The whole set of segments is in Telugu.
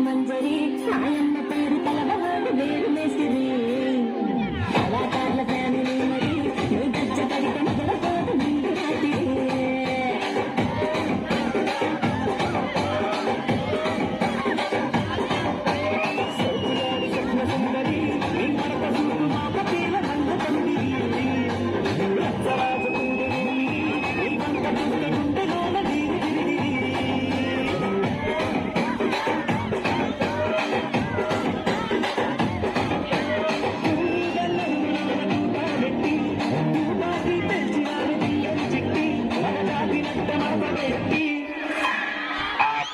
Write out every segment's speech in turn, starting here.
మంజరి సాయన్న పేరు కలవవాడు వేరు మేసిరి కళాకారుల ఫ్యామిలీ మరి నువ్వు గచ్చపడితే మొదలపోదు నిండు రాత్రి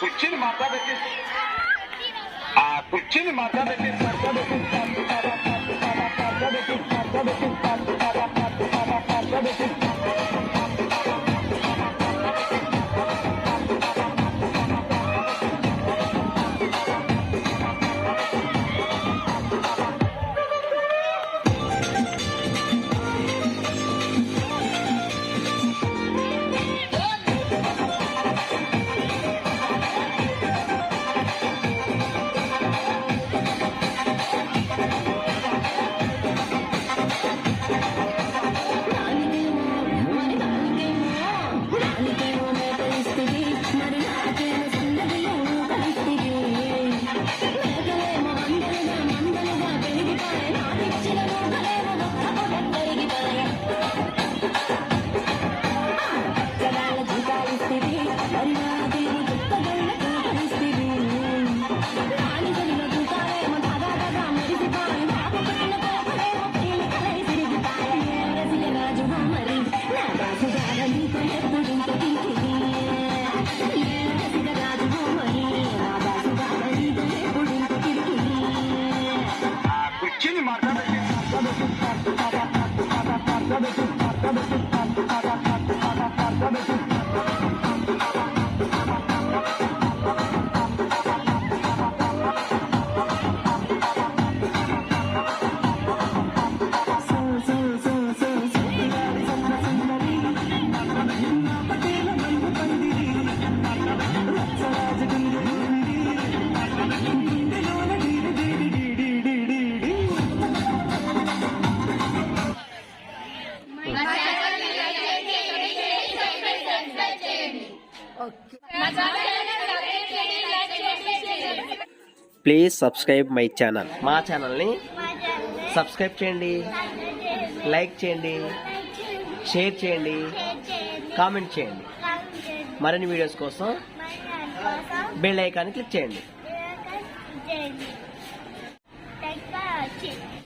కుర్చీని మాట్లాడబెట్టి ప్లీజ్ సబ్స్క్రైబ్ మై ఛానల్. మా ఛానల్ని సబ్స్క్రైబ్ చేయండి, లైక్ చేయండి, షేర్ చేయండి, కామెంట్ చేయండి. మరిన్ని వీడియోస్ కోసం బెల్ ఐకాన్ని క్లిక్ చేయండి.